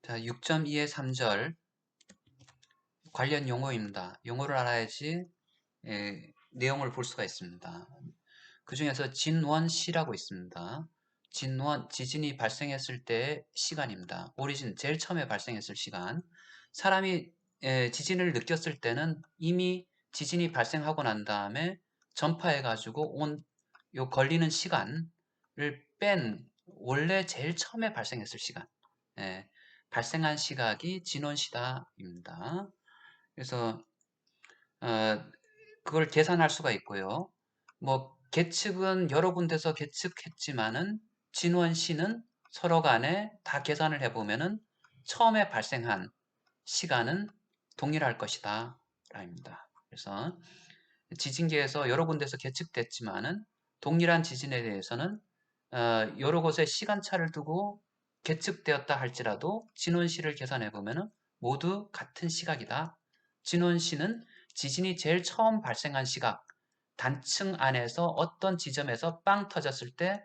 자, 6.2의 3절 관련 용어입니다. 용어를 알아야지 내용을 볼 수가 있습니다. 그 중에서 진원시라고 있습니다. 진원, 지진이 발생했을 때의 시간입니다. 오리진, 제일 처음에 발생했을 시간. 사람이 지진을 느꼈을 때는 이미 지진이 발생하고 난 다음에 전파해가지고 요 걸리는 시간을 뺀 원래 제일 처음에 발생했을 시간. 예, 발생한 시각이 진원시다입니다. 그래서 어, 그걸 계산할 수가 있고요. 뭐 계측은 여러 군데서 계측했지만은 진원시는 서로 간에 다 계산을 해보면은 처음에 발생한 시간은 동일할 것이다 라입니다. 그래서 지진계에서 여러 군데서 계측됐지만은 동일한 지진에 대해서는 여러 곳에 시간차를 두고 계측되었다 할지라도 진원시를 계산해 보면은 모두 같은 시각이다. 진원시는 지진이 제일 처음 발생한 시각, 단층 안에서 어떤 지점에서 빵 터졌을 때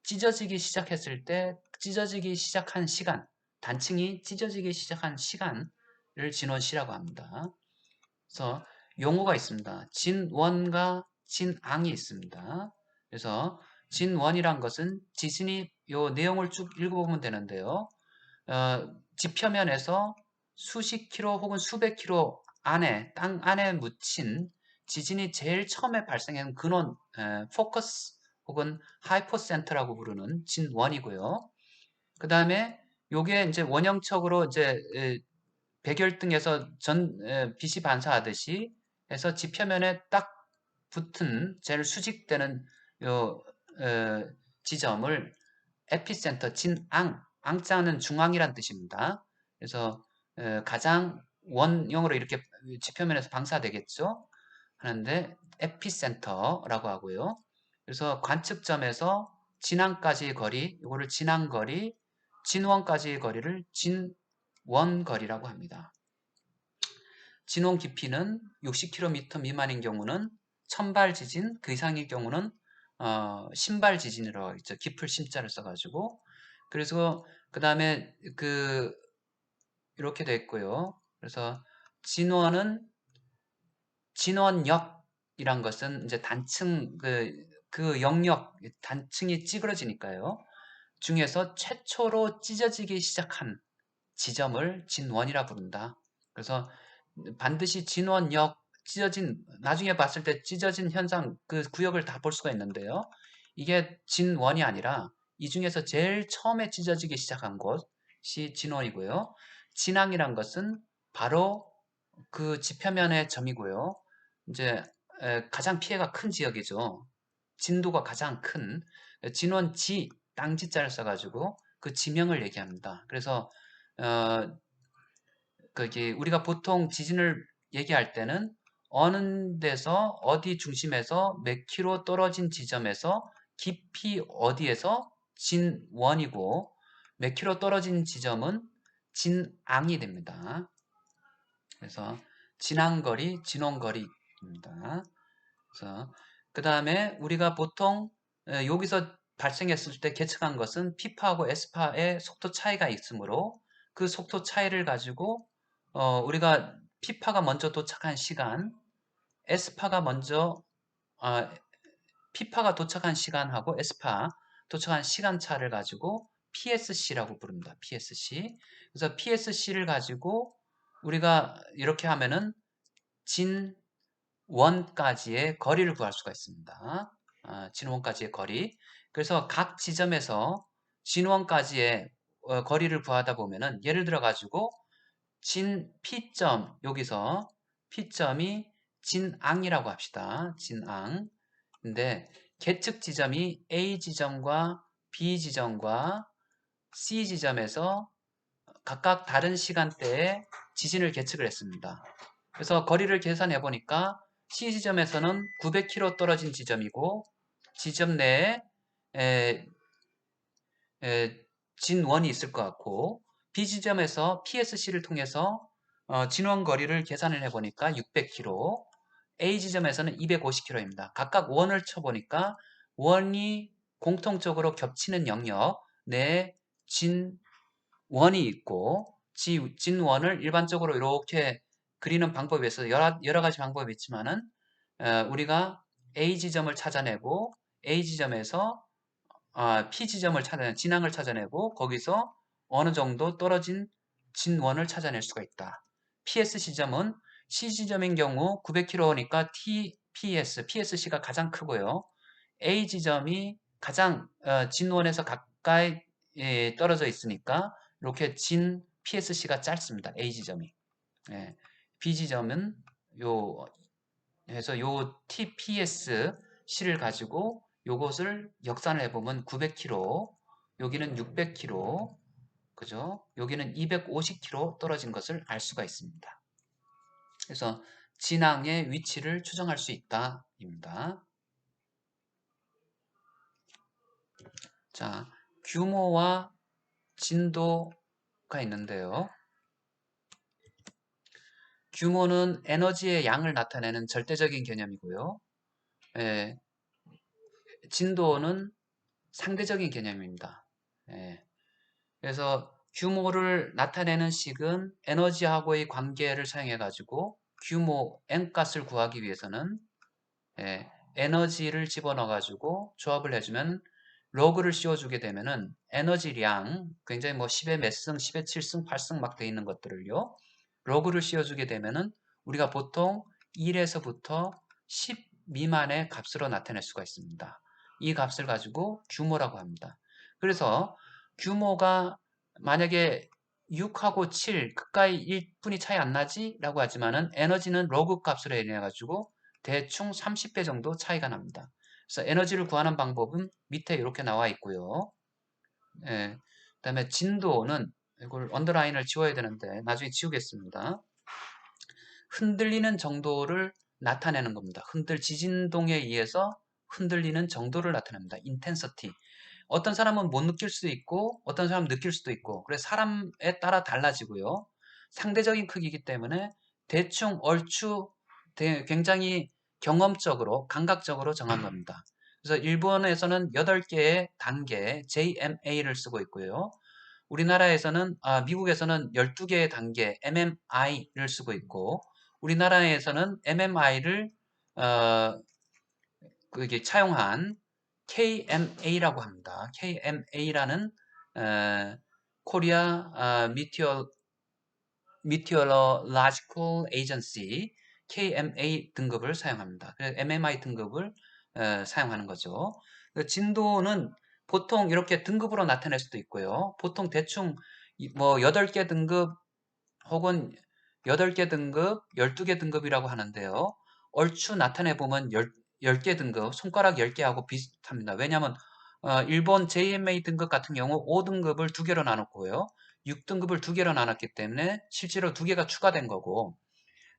찢어지기 시작했을 때 찢어지기 시작한 시간, 단층이 찢어지기 시작한 시간을 진원시라고 합니다. 그래서 용어가 있습니다. 진원과 진앙이 있습니다. 그래서 진원이란 것은 지진이 요 내용을 쭉 읽어보면 되는데요. 지표면에서 수십 킬로 혹은 수백 킬로 안에 땅 안에 묻힌 지진이 제일 처음에 발생한 근원 포커스 혹은 하이포센터라고 부르는 진원이고요. 그 다음에 요게 이제 원형적으로 이제 백열등에서 빛이 반사하듯이 해서 지표면에 딱 붙은 제일 수직되는 요 지점을 에피센터 진앙, 앙자는 중앙이란 뜻입니다. 그래서 가장 원형으로 이렇게 지표면에서 방사되겠죠. 하는데 에피센터라고 하고요. 그래서 관측점에서 진앙까지의 거리, 이거를 진앙거리, 진원까지의 거리를 진원거리라고 합니다. 진원 깊이는 60km 미만인 경우는 천발 지진, 그 이상일 경우는 신발 지진이라고 있죠. 깊을 심자를 써가지고. 그래서 그 다음에 이렇게 됐고요. 그래서 진원은 진원역이란 것은 이제 단층 그 영역 단층이 찌그러지니까요. 중에서 최초로 찢어지기 시작한 지점을 진원이라 부른다. 그래서 반드시 진원역 찢어진 나중에 봤을 때 찢어진 현상 그 구역을 다 볼 수가 있는데요. 이게 진원이 아니라 이 중에서 제일 처음에 찢어지기 시작한 곳이 진원이고요. 진앙이란 것은 바로 그 지표면의 점이고요. 이제 가장 피해가 큰 지역이죠. 진도가 가장 큰 진원지 땅지자를 써가지고 그 지명을 얘기합니다. 그래서 어, 그게 우리가 보통 지진을 얘기할 때는 어느 데서 어디 중심에서 몇 킬로 떨어진 지점에서 깊이 어디에서 진원이고 몇 킬로 떨어진 지점은 진앙이 됩니다. 그래서 진앙거리, 진원거리입니다. 그래서 그 다음에 우리가 보통 여기서 발생했을 때 계측한 것은 피파하고 에스파의 속도 차이가 있으므로 그 속도 차이를 가지고 우리가 피파가 먼저 도착한 시간, 에스파가 먼저 어, 피파가 도착한 시간하고 에스파 도착한 시간차를 가지고 PSC라고 부릅니다. PSC. 그래서 PSC를 가지고 우리가 이렇게 하면은 진원까지의 거리를 구할 수가 있습니다. 진원까지의 거리. 그래서 각 지점에서 진원까지의 거리를 구하다 보면은 예를 들어 가지고 진 P점 여기서 P점이 진앙이라고 합시다. 진앙. 근데 계측 지점이 A 지점과 B 지점과 C 지점에서 각각 다른 시간대에 지진을 계측을 했습니다. 그래서 거리를 계산해 보니까 C 지점에서는 900km 떨어진 지점이고 지점 내에 에, 진원이 있을 것 같고 B 지점에서 PSC를 통해서 진원 거리를 계산을 해보니까 600km, A 지점에서는 250km입니다. 각각 원을 쳐보니까 원이 공통적으로 겹치는 영역 내 원이 있고 진원을 일반적으로 이렇게 그리는 방법에 있어서 여러 가지 방법이 있지만은 우리가 A 지점을 찾아내고 A 지점에서 P 지점을 찾아내 진항을 찾아내고 거기서 어느 정도 떨어진 진원을 찾아낼 수가 있다. PS 지점은 C 지점인 경우 900km니까 PSC가 가장 크고요. A 지점이 가장 진원에서 가까이 떨어져 있으니까 이렇게 진 PSC가 짧습니다. A 지점이. 예. B 지점은 요 해서 요 TPSC를 가지고 요것을 역산을 해보면 900km, 여기는 600km, 그죠? 여기는 250km 떨어진 것을 알 수가 있습니다. 그래서 진앙의 위치를 추정할 수 있다입니다. 자, 규모와 진도가 있는데요. 규모는 에너지의 양을 나타내는 절대적인 개념이고요. 예, 진도는 상대적인 개념입니다. 예, 그래서 규모를 나타내는 식은 에너지하고의 관계를 사용해 가지고 규모 n값을 구하기 위해서는 에너지를 집어넣어 가지고 조합을 해주면 로그를 씌워주게 되면은 에너지량 굉장히 뭐 10의 몇 승, 10의 7승, 8승 막 돼 있는 것들을요. 로그를 씌워주게 되면은 우리가 보통 1에서부터 10 미만의 값으로 나타낼 수가 있습니다. 이 값을 가지고 규모라고 합니다. 그래서 규모가 만약에 6하고 7 그까이 1분이 차이 안 나지? 라고 하지만은 에너지는 로그 값으로 인해 가지고 대충 30배 정도 차이가 납니다. 그래서 에너지를 구하는 방법은 밑에 이렇게 나와 있고요. 예, 그다음에 진도는 이걸 언더라인을 지워야 되는데 나중에 지우겠습니다. 흔들리는 정도를 나타내는 겁니다. 지진동에 의해서 흔들리는 정도를 나타냅니다. intensity. 어떤 사람은 못 느낄 수도 있고 어떤 사람은 느낄 수도 있고 그래서 사람에 따라 달라지고요. 상대적인 크기이기 때문에 대충 얼추 굉장히 경험적으로 감각적으로 정한 겁니다. 그래서 일본에서는 8개의 단계 JMA를 쓰고 있고요. 우리나라에서는 미국에서는 12개의 단계 MMI를 쓰고 있고 우리나라에서는 MMI를 그게 차용한 KMA라고 합니다. KMA라는 코리아 Meteorological Agency KMA 등급을 사용합니다. 그래서 MMI 등급을 사용하는 거죠. 진도는 보통 이렇게 등급으로 나타낼 수도 있고요. 보통 대충 뭐 8개 등급 혹은 8개 등급, 12개 등급이라고 하는데요. 얼추 나타내 보면 10개 등급, 손가락 10개하고 비슷합니다. 왜냐하면 일본 JMA 등급 같은 경우 5등급을 2개로 나눴고요. 6등급을 2개로 나눴기 때문에 실제로 2개가 추가된 거고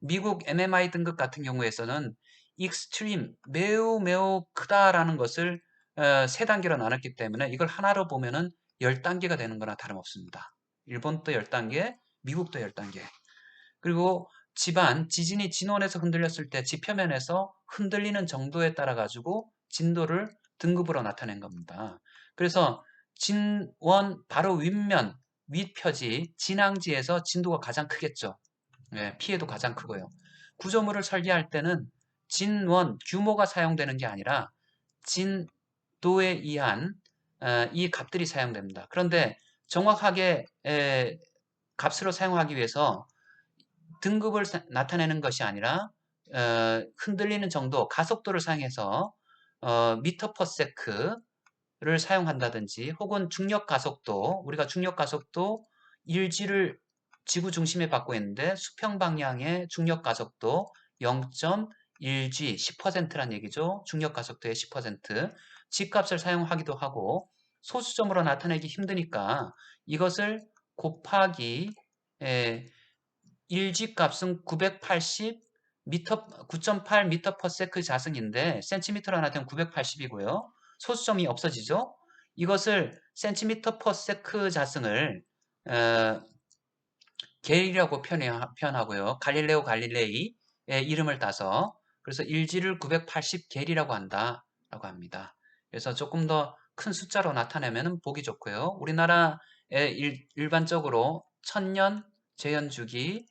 미국 MMI 등급 같은 경우에서는 익스트림, 매우 매우 크다라는 것을 3단계로 나눴기 때문에 이걸 하나로 보면은 10단계가 되는 거나 다름없습니다. 일본도 10단계, 미국도 10단계. 그리고 지진이 진원에서 흔들렸을 때 지표면에서 흔들리는 정도에 따라 가지고 진도를 등급으로 나타낸 겁니다. 그래서 진원 바로 윗면, 윗표지, 진앙지에서 진도가 가장 크겠죠. 피해도 가장 크고요. 구조물을 설계할 때는 진원 규모가 사용되는 게 아니라 진도에 의한 이 값들이 사용됩니다. 그런데 정확하게 값으로 사용하기 위해서 등급을 나타내는 것이 아니라 흔들리는 정도, 가속도를 사용해서 미터 퍼 세크를 사용한다든지 혹은 중력 가속도, 우리가 중력 가속도 일지를 지구 중심에 받고 있는데 수평 방향의 중력 가속도 0.1g 10%란 얘기죠. 중력 가속도의 10%. G값을 사용하기도 하고 소수점으로 나타내기 힘드니까 이것을 곱하기 1G 값은 980 미터 9.8 미터 퍼 세크 자승인데 센티미터로 나타내면 980이고요. 소수점이 없어지죠. 이것을 센티미터 퍼 세크 자승을 게일이라고 표현하고요. 갈릴레오 갈릴레이의 이름을 따서 그래서 1G를 980 게일이라고 한다라고 합니다. 그래서 조금 더 큰 숫자로 나타내면 보기 좋고요. 우리나라 일반적으로 1000년 재현주기,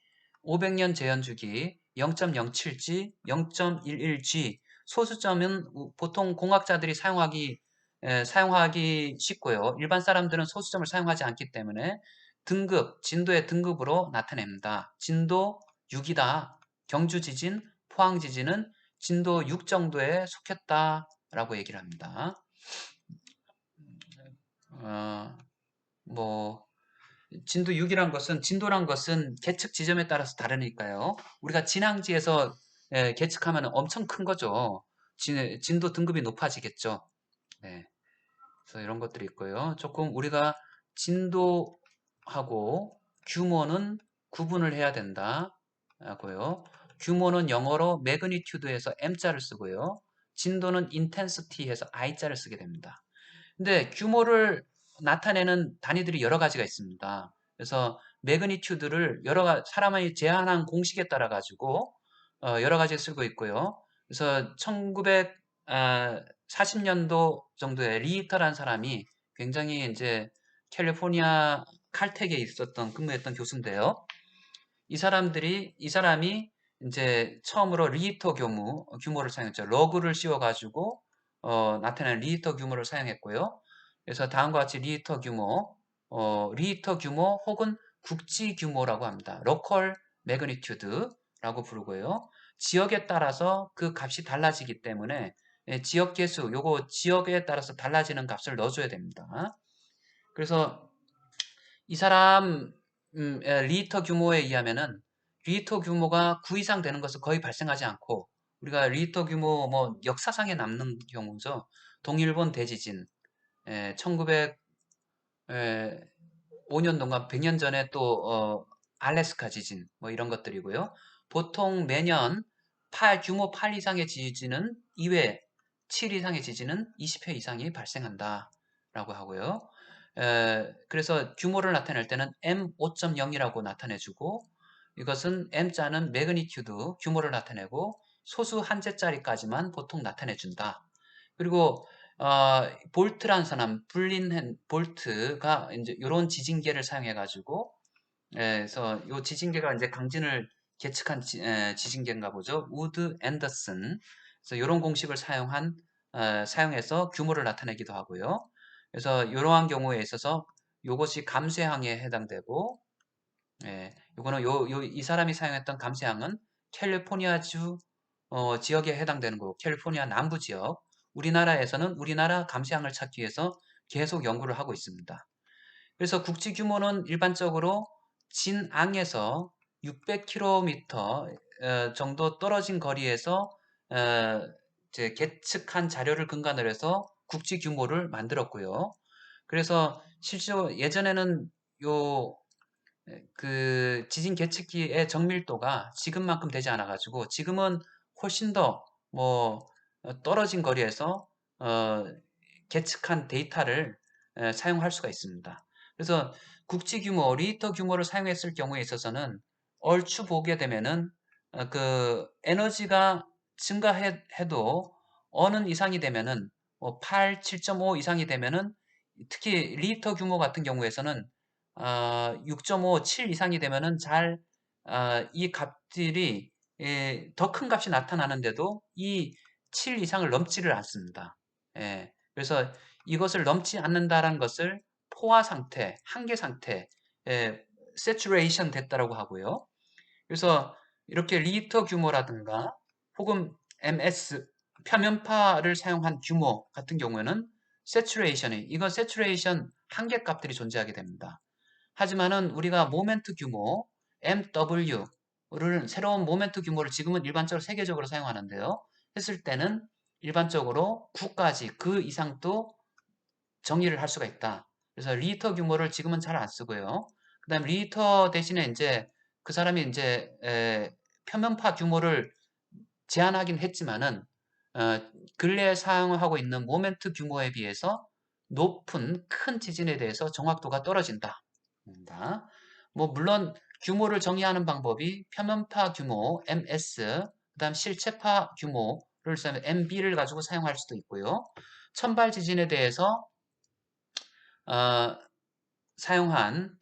500년 재현주기, 0.07G, 0.11G, 소수점은 보통 공학자들이 사용하기 쉽고요. 일반 사람들은 소수점을 사용하지 않기 때문에 진도의 등급으로 나타냅니다. 진도 6이다. 경주 지진, 포항 지진은 진도 6 정도에 속했다라고 얘기를 합니다. 어, 뭐 진도란 것은 계측 지점에 따라서 다르니까요. 우리가 진앙지에서 계측하면 엄청 큰 거죠. 진도 등급이 높아지겠죠. 네. 그래서 이런 것들이 있고요. 조금 우리가 진도하고 규모는 구분을 해야 된다고요. 규모는 영어로 magnitude에서 M자를 쓰고요. 진도는 intensity에서 I자를 쓰게 됩니다. 근데 규모를 나타내는 단위들이 여러 가지가 있습니다. 그래서 매그니튜드를 사람의 제한한 공식에 따라 가지고 여러 가지 쓰고 있고요. 그래서 1940년도 정도에 리히터라는 사람이 굉장히 이제 캘리포니아 칼텍에 근무했던 교수인데요. 이 사람이 이제 처음으로 리히터 규모를 사용했죠. 러그를 씌워가지고 나타내는 리히터 규모를 사용했고요. 그래서 다음과 같이 리히터 규모 혹은 국지 규모라고 합니다. 로컬 매그니튜드라고 부르고요. 지역에 따라서 그 값이 달라지기 때문에 지역 계수, 요거 지역에 따라서 달라지는 값을 넣어줘야 됩니다. 그래서 이 사람 리히터 규모에 의하면은 리히터 규모가 9 이상 되는 것은 거의 발생하지 않고 우리가 리히터 규모 뭐 역사상에 남는 경우죠. 동일본 대지진 1905년 동안 100년 전에 또 알래스카 지진 뭐 이런 것들이고요. 보통 매년 규모 8 이상의 지진은 2회, 7 이상의 지진은 20회 이상이 발생한다라고 하고요. 그래서 규모를 나타낼 때는 M5.0이라고 나타내주고 이것은 M자는 매그니튜드 규모를 나타내고 소수 한제짜리까지만 보통 나타내준다. 그리고 볼트라는 사람, 볼트가 이제 이런 지진계를 사용해가지고 그래서 이 지진계가 이제 강진을 계측한 지진계인가 보죠. 우드 앤더슨. 그래서 이런 공식을 사용해서 규모를 나타내기도 하고요. 그래서 이러한 경우에 있어서 이것이 감쇄항에 해당되고, 요거는 이 사람이 사용했던 감쇄항은 캘리포니아주 지역에 해당되는 거고, 캘리포니아 남부 지역. 우리나라에서는 우리나라 감쇄항을 찾기 위해서 계속 연구를 하고 있습니다. 그래서 국지 규모는 일반적으로 진앙에서 600km 정도 떨어진 거리에서 이제 계측한 자료를 근간으로 해서 국지 규모를 만들었고요. 그래서 실제로 예전에는 그 지진 계측기의 정밀도가 지금만큼 되지 않아 가지고 지금은 훨씬 더 뭐 떨어진 거리에서 어, 계측한 데이터를 사용할 수가 있습니다. 그래서 국지 규모, 리히터 규모를 사용했을 경우에 있어서는 얼추 보게 되면은 그 에너지가 증가해도 어느 이상이 되면은 8, 7.5 이상이 되면은 특히 리히터 규모 같은 경우에서는 6.5, 7 이상이 되면은 이 값들이 더 큰 값이 나타나는데도 이 7 이상을 넘지를 않습니다. 그래서 이것을 넘지 않는다라는 것을 포화 상태, 한계 상태, saturation 됐다라고 하고요. 그래서 이렇게 리히터 규모라든가 혹은 ms, 표면파를 사용한 규모 같은 경우에는 이건 saturation 한계 값들이 존재하게 됩니다. 하지만은 우리가 모멘트 규모 MW를 새로운 모멘트 규모를 지금은 일반적으로 세계적으로 사용하는데요. 했을 때는 일반적으로 9까지 그 이상도 정의를 할 수가 있다. 그래서 리히터 규모를 지금은 잘 안 쓰고요. 그다음 리히터 대신에 이제 그 사람이 이제 표면파 규모를 제한하긴 했지만은 어, 근래에 사용하고 있는 모멘트 규모에 비해서 높은 큰 지진에 대해서 정확도가 떨어진다. 뭐 물론 규모를 정의하는 방법이 표면파 규모 MS, 그다음 실체파 규모를 MB를 가지고 사용할 수도 있고요. 천발 지진에 대해서 어, 사용한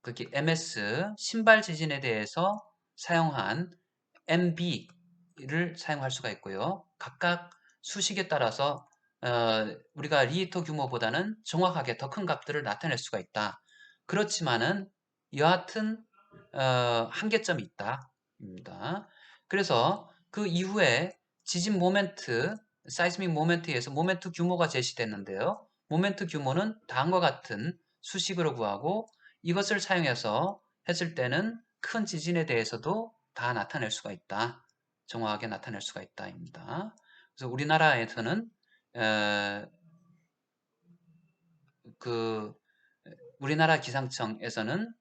그게 MS 신발 지진에 대해서 사용한 MB를 사용할 수가 있고요. 각각 수식에 따라서 우리가 리히터 규모보다는 정확하게 더 큰 값들을 나타낼 수가 있다. 그렇지만은 여하튼 한계점이 있다입니다. 그래서 그 이후에 지진 모멘트, 사이스믹 모멘트에서 모멘트 규모가 제시됐는데요. 모멘트 규모는 다음과 같은 수식으로 구하고 이것을 사용해서 했을 때는 큰 지진에 대해서도 다 나타낼 수가 있다. 정확하게 나타낼 수가 있다입니다. 그래서 우리나라에서는 그 우리나라 기상청에서는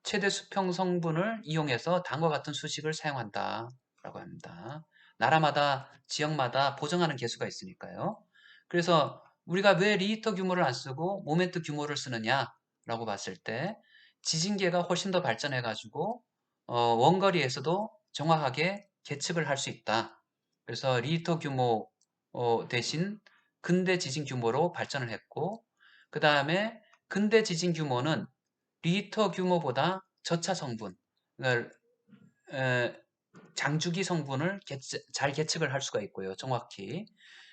최대 수평 성분을 이용해서 다음과 같은 수식을 사용한다라고 합니다. 나라마다 지역마다 보정하는 개수가 있으니까요. 그래서 우리가 왜 리히터 규모를 안 쓰고 모멘트 규모를 쓰느냐라고 봤을 때 지진계가 훨씬 더 발전해가지고 원거리에서도 정확하게 계측을 할 수 있다. 그래서 리히터 규모 대신 근대 지진 규모로 발전을 했고 그 다음에 근대 지진 규모는 리히터 규모보다 저차 성분, 그러니까 장주기 성분을 잘 계측을 할 수가 있고요. 정확히.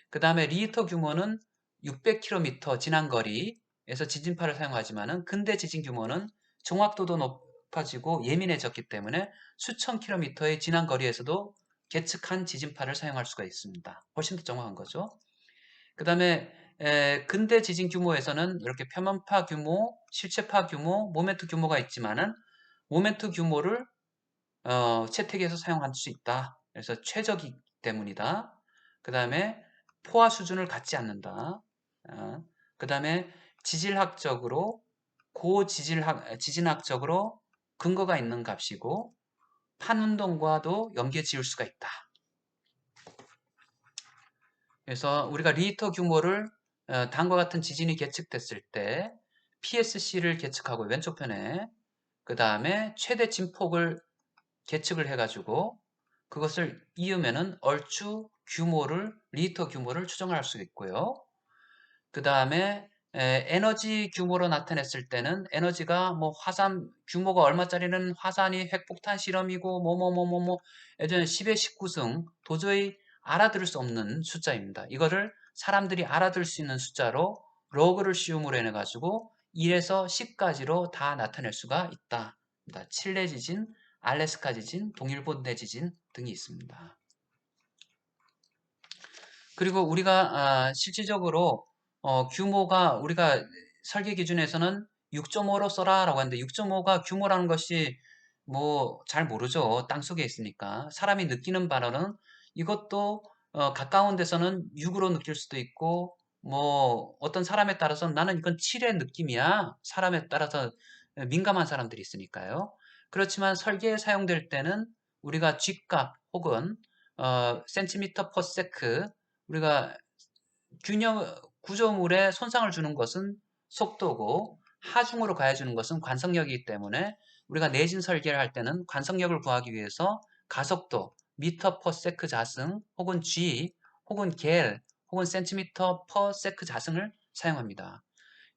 그 다음에 리히터 규모는 600km 지난 거리에서 지진파를 사용하지만은 근대 지진 규모는 정확도도 높아지고 예민해졌기 때문에 수천 킬로미터의 지난 거리에서도 계측한 지진파를 사용할 수가 있습니다. 훨씬 더 정확한 거죠. 그 다음에 근대 지진 규모에서는 이렇게 표면파 규모, 실체파 규모, 모멘트 규모가 있지만은 모멘트 규모를 채택해서 사용할 수 있다. 그래서 최적이기 때문이다. 그 다음에 포화 수준을 갖지 않는다. 그 다음에 지질학적으로 지진학적으로 근거가 있는 값이고 판운동과도 연계 지을 수가 있다. 그래서 우리가 리히터 규모를 다음과 같은 지진이 계측됐을 때 PSC를 계측하고 왼쪽 편에 그 다음에 최대 진폭을 계측을 해가지고 그것을 이으면은 얼추 리히터 규모를 추정할 수 있고요. 그 다음에 에너지 규모로 나타냈을 때는 에너지가 뭐 화산 규모가 얼마짜리는 화산이 핵폭탄 실험이고 뭐뭐뭐뭐뭐 예전에 10의 19승 도저히 알아들을 수 없는 숫자입니다. 이거를 사람들이 알아들을 수 있는 숫자로 로그를 씌움으로 인해 가지고 1에서 10까지로 다 나타낼 수가 있다. 칠레 지진, 알래스카 지진, 동일본 대지진 등이 있습니다. 그리고 우리가 실질적으로 규모가 우리가 설계 기준에서는 6.5로 써라라고 하는데 6.5가 규모라는 것이 뭐 잘 모르죠. 땅속에 있으니까. 사람이 느끼는 바로는 이것도 가까운 데서는 6으로 느낄 수도 있고 뭐 어떤 사람에 따라서는 나는 이건 7의 느낌이야. 사람에 따라서 민감한 사람들이 있으니까요. 그렇지만 설계에 사용될 때는 우리가 G값 혹은 센티미터 퍼 세크 우리가 구조물에 손상을 주는 것은 속도고 하중으로 가해주는 것은 관성력이기 때문에 우리가 내진 설계를 할 때는 관성력을 구하기 위해서 가속도, 미터 퍼 세크 자승 혹은 G 혹은 겔 혹은 센티미터 퍼 세크 자승을 사용합니다.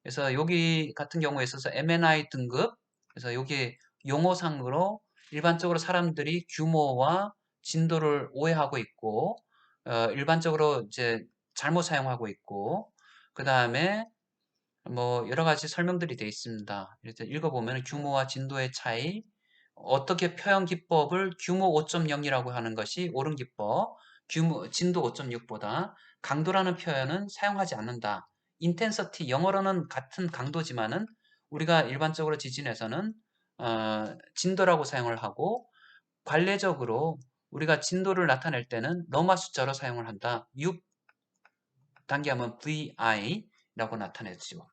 그래서 여기 같은 경우에 있어서 MNI 등급 그래서 여기 용어상으로 일반적으로 사람들이 규모와 진도를 오해하고 있고 일반적으로 이제 잘못 사용하고 있고 그 다음에 뭐 여러 가지 설명들이 되어 있습니다. 그래서 읽어보면 규모와 진도의 차이 어떻게 표현 기법을 규모 5.0이라고 하는 것이 옳은 기법 진도 5.6보다 강도라는 표현은 사용하지 않는다. intensity 영어로는 같은 강도지만은 우리가 일반적으로 지진에서는 진도라고 사용을 하고 관례적으로 우리가 진도를 나타낼 때는 로마 숫자로 사용을 한다. 6 단계하면 VI라고 나타내죠.